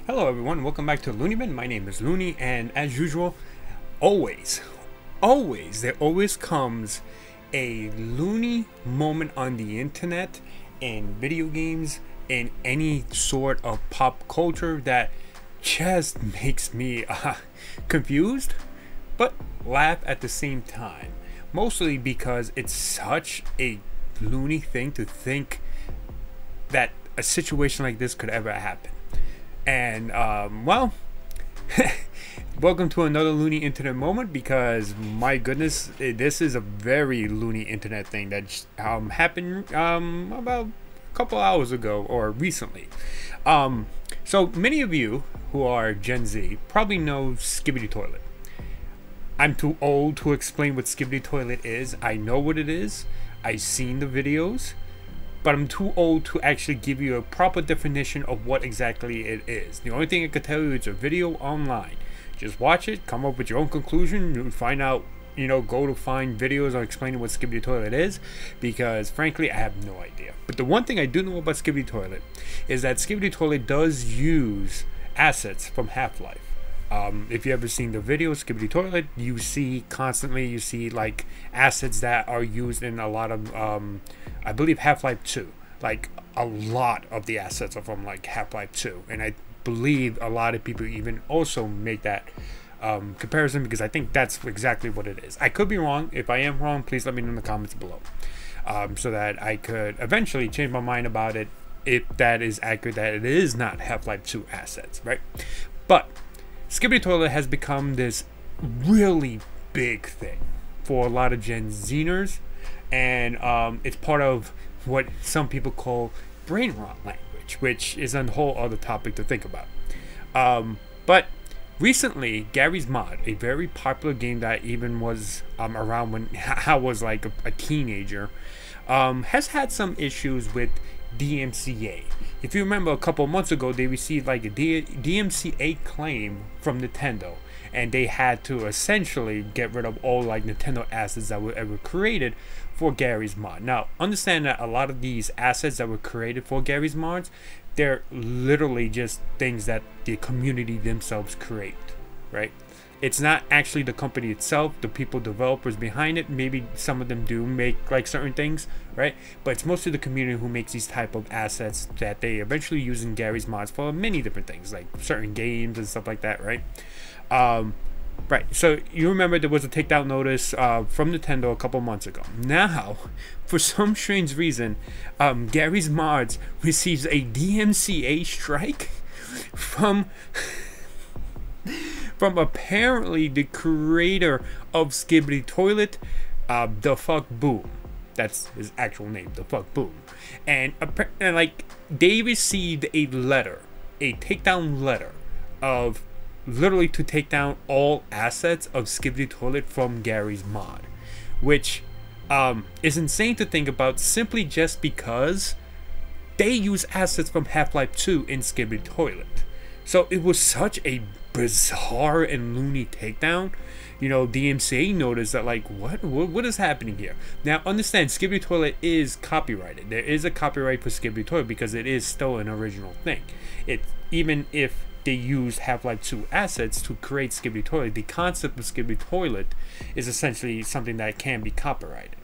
Hello everyone, welcome back to Loony. My name is Loony, and as usual, always there always comes a Loony moment on the internet, in video games, in any sort of pop culture that just makes me confused, but laugh at the same time. Mostly because it's such a Loony thing to think that a situation like this could ever happen. And well, welcome to another Loony internet moment, because my goodness, this is a very Loony internet thing that happened about a couple hours ago, or recently. So many of you who are Gen Z probably know Skibidi Toilet. I'm too old to explain what Skibidi Toilet is. I know what it is, I've seen the videos, but I'm too old to actually give you a proper definition of what exactly it is. The only thing I could tell you, it's a video online. Just watch it, come up with your own conclusion, you'll find out, go to find videos on explaining what Skibidi Toilet is, because frankly, I have no idea. But the one thing I do know about Skibidi Toilet is that Skibidi Toilet does use assets from Half-Life. If you ever seen the video Skibidi Toilet, you see like assets that are used in a lot of I believe Half-Life 2. Like a lot of the assets are from like Half-Life 2, and I believe a lot of people even also make that comparison, because I think that's exactly what it is. I could be wrong. If I am wrong, please let me know in the comments below, so that I could eventually change my mind about it if that is accurate, that it is not Half-Life 2 assets, right? But Skibidi Toilet has become this really big thing for a lot of Gen Zers, and it's part of what some people call brain rot language, which is a whole other topic to think about. But recently, Garry's Mod, a very popular game that even was around when I was like a teenager, has had some issues with DMCA. If you remember, a couple of months ago, they received like a DMCA claim from Nintendo, and they had to essentially get rid of all like Nintendo assets that were ever created for Garry's Mod. Now, understand that a lot of these assets that were created for Garry's Mods, they're literally just things that the community themselves create, right? It's not actually the company itself, the people, developers behind it. Maybe some of them do make like certain things, right? But it's mostly the community who makes these type of assets that they eventually use in Garry's Mods for many different things, like certain games and stuff like that, right? Right, so you remember there was a takedown notice from Nintendo a couple months ago. Now, for some strange reason, Garry's Mods receives a DMCA strike from apparently the creator of Skibidi Toilet, the fuck Boom. That's his actual name, the fuck Boom. And like, they received a letter, a takedown letter of literally to take down all assets of Skibidi Toilet from Garry's Mod, which is insane to think about, simply just because they use assets from Half-Life 2 in Skibidi Toilet. So it was such a bizarre and Loony takedown. DMCA noticed that, like, what is happening here? Now, understand, Skibidi Toilet is copyrighted. There is a copyright for Skibidi Toilet because it is still an original thing. Even if they use Half-Life 2 assets to create Skibidi Toilet, the concept of Skibidi Toilet is essentially something that can be copyrighted.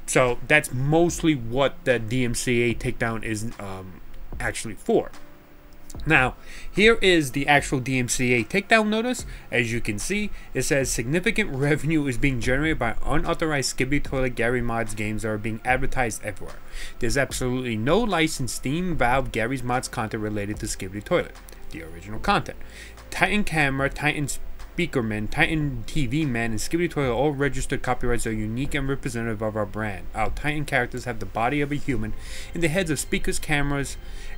So that's mostly what the DMCA takedown is actually for. Now, here is the actual DMCA takedown notice. As you can see, it says significant revenue is being generated by unauthorized Skibidi Toilet Garry Mods games that are being advertised everywhere. There's absolutely no licensed Steam, Valve, Garry's Mods content related to Skibidi Toilet, the original content. Titan Camera, Titan Speakerman, Titan TV Man, and Skibidi Toilet, all registered copyrights, are unique and representative of our brand. Our Titan characters have the body of a human and the heads of speakers, cameras,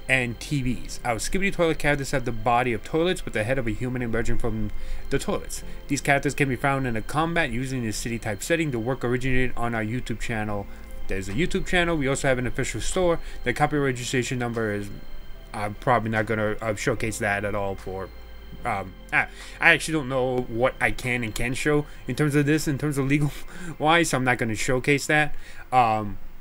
and TVs. Our Skibidi Toilet characters have the body of toilets with the head of a human emerging from the toilets. These characters can be found in a combat using the city type setting. The work originated on our YouTube channel. There's a YouTube channel. We also have an official store. The copyright registration number is, I'm probably not going to showcase that at all for I actually don't know what I can and can't show in terms of this, in terms of legal wise, so I'm not going to showcase that.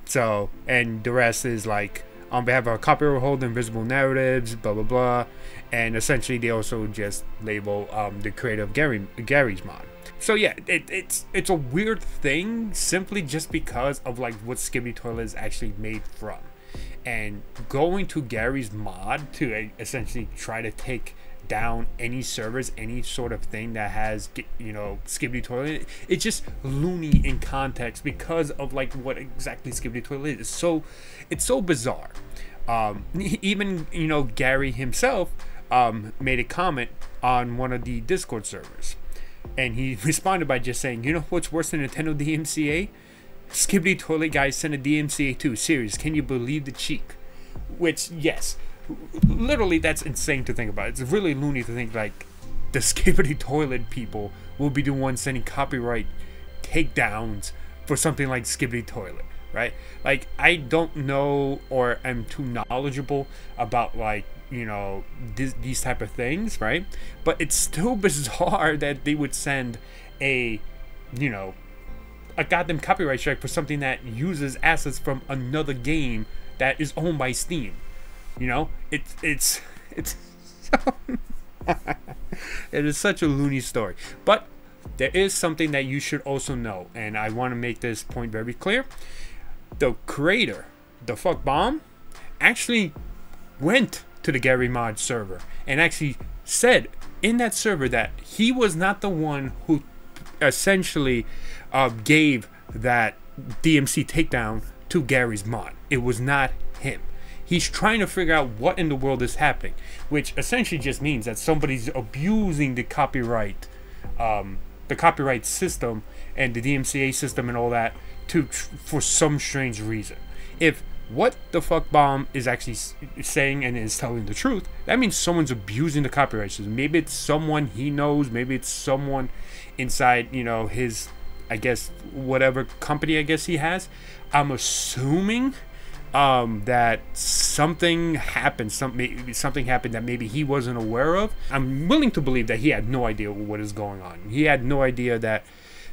So, and the rest is like They have a copyright holder, invisible narratives, blah blah blah, and essentially they also just label the creator of Garry's Mod. So yeah, it's a weird thing simply just because of like what Skibidi Toilet is actually made from, and going to Garry's Mod to essentially try to take down any servers, any sort of thing that has, you know, Skibidi Toilet. It's just loony in context because of like what exactly Skibidi Toilet is. It's so bizarre. Even, you know, Garry himself made a comment on one of the Discord servers, and he responded by just saying, you know what's worse than Nintendo DMCA? Skibidi Toilet guys sent a DMCA too. Serious, can you believe the cheek? Which, yes, literally that's insane to think about. It's really loony to think like the Skibidi Toilet people will be the ones sending copyright takedowns for something like Skibidi Toilet, right? Like, I don't know, or I'm too knowledgeable about, like, you know, these type of things, right? But it's still bizarre that they would send a, you know, a goddamn copyright strike for something that uses assets from another game that is owned by Steam. You know, it's so it is such a loony story. But there is something that you should also know, and I want to make this point very clear. The creator, the fuck bomb, actually went to the Garry Mod server and actually said in that server that he was not the one who essentially gave that DMC takedown to Garry's Mod. It was not him. He's trying to figure out what in the world is happening, which essentially just means that somebody's abusing the copyright system and the DMCA system and all that for some strange reason. If what the fuck bomb is actually saying and is telling the truth, that means someone's abusing the copyright system. Maybe it's someone he knows, maybe it's someone inside, you know, his, I guess, whatever company I guess he has. I'm assuming that something happened, something happened that maybe he wasn't aware of. I'm willing to believe that he had no idea what is going on. He had no idea that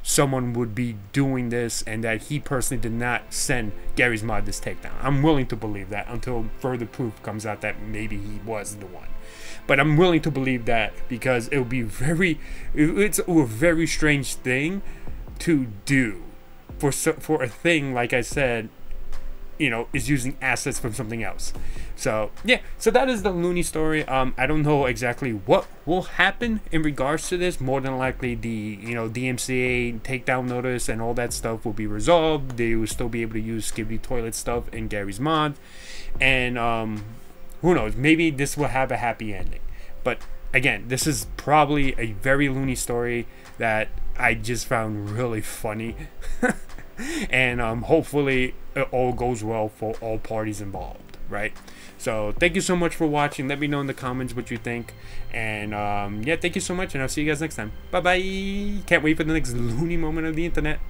someone would be doing this, and that he personally did not send Garry's Mod this takedown. I'm willing to believe that until further proof comes out that maybe he was the one. But I'm willing to believe that because it would be it's a very strange thing to do for a thing, like I said, you know, is using assets from something else. So yeah, so that is the loony story. I don't know exactly what will happen in regards to this. More than likely the, you know, DMCA takedown notice and all that stuff will be resolved. They will still be able to use Skibidi Toilet stuff in Garry's Mod, and who knows, maybe this will have a happy ending. But again, this is probably a very loony story that I just found really funny. And hopefully it all goes well for all parties involved, right? So thank you so much for watching. Let me know in the comments what you think, and yeah, thank you so much, and I'll see you guys next time. Bye bye. Can't wait for the next loony moment of the internet.